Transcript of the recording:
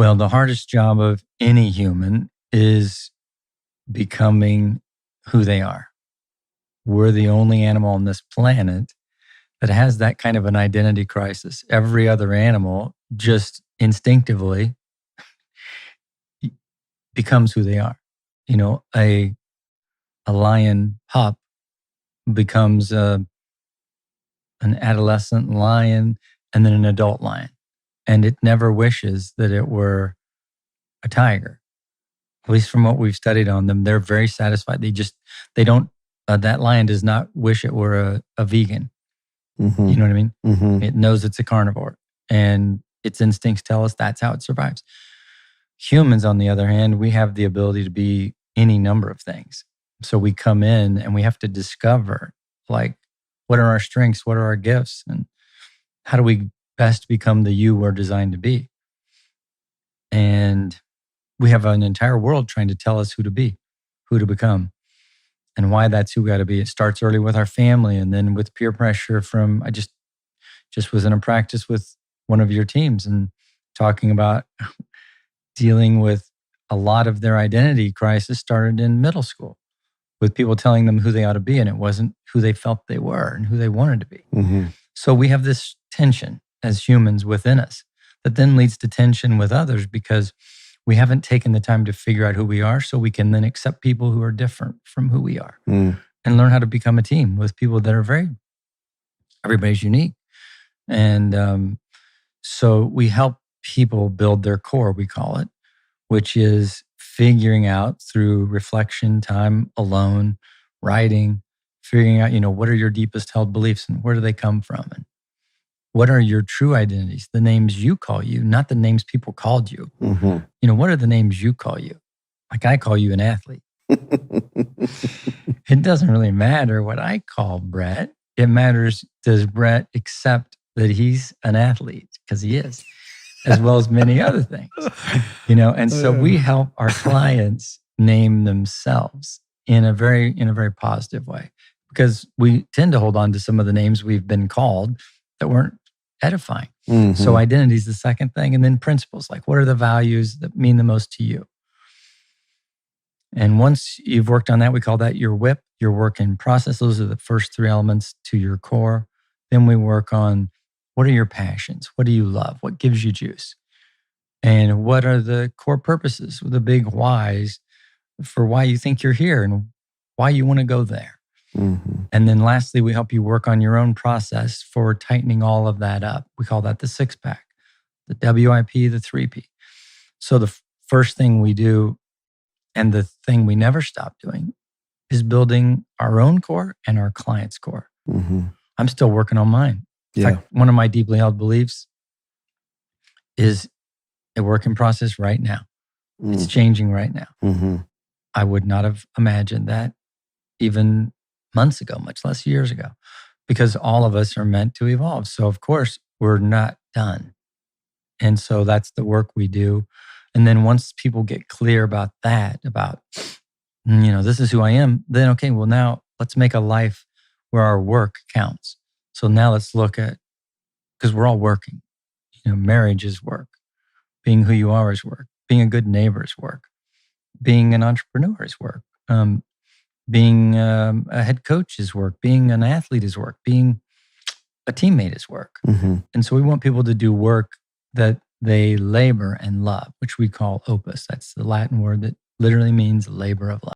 Well, the hardest job of any human is becoming who they are. We're the only animal on this planet that has that kind of an identity crisis. Every other animal just instinctively becomes who they are. You know, a lion pup becomes an adolescent lion and then an adult lion. And it never wishes that it were a tiger. At least from what we've studied on them, they're very satisfied. They don't, that lion does not wish it were a vegan. Mm-hmm. You know what I mean? Mm-hmm. It knows it's a carnivore and its instincts tell us that's how it survives. Humans, on the other hand, we have the ability to be any number of things. So we come in and we have to discover, like, what are our strengths? What are our gifts? And how do we best become the you we're designed to be? And we have an entire world trying to tell us who to be, who to become, and why that's who we got to be. It starts early with our family and then with peer pressure from, I just was in a practice with one of your teams and talking about dealing with a lot of their identity crisis started in middle school with people telling them who they ought to be, and it wasn't who they felt they were and who they wanted to be. Mm-hmm. So we have this tension as humans within us that then leads to tension with others because we haven't taken the time to figure out who we are so we can then accept people who are different from who we are and learn how to become a team with people that are everybody's unique. And so we help people build their core, we call it, which is figuring out through reflection, time alone, writing, figuring out, what are your deepest held beliefs and where do they come from? And what are your true identities? The names you call you, not the names people called you. Mm-hmm. What are the names you call you? Like I call you an athlete. It doesn't really matter what I call Brett. It matters, does Brett accept that he's an athlete? Because he is, as well as many other things. And so we help our clients name themselves in a very positive way, because we tend to hold on to some of the names we've been called that weren't edifying. Mm-hmm. So identity is the second thing. And then principles, like what are the values that mean the most to you? And once you've worked on that, we call that your WIP, your work in process. Those are the first three elements to your core. Then we work on what are your passions? What do you love? What gives you juice? And what are the core purposes, the big whys for why you think you're here and why you want to go there? Mm-hmm. And then lastly, we help you work on your own process for tightening all of that up. We call that the 6-pack, the WIP, the 3P. So the first thing we do, and the thing we never stop doing, is building our own core and our client's core. Mm-hmm. I'm still working on mine. In fact, one of my deeply held beliefs is a work in process right now. It's changing right now. Mm-hmm. I would not have imagined that even months ago, much less years ago, because all of us are meant to evolve. So of course, we're not done. And so that's the work we do. And then once people get clear about that, about, this is who I am, then, okay, well, now let's make a life where our work counts. So now let's look at, because we're all working, marriage is work. Being who you are is work. Being a good neighbor is work. Being an entrepreneur is work. Being a head coach is work. Being an athlete is work. Being a teammate is work. Mm-hmm. And so we want people to do work that they labor and love, which we call opus. That's the Latin word that literally means labor of love.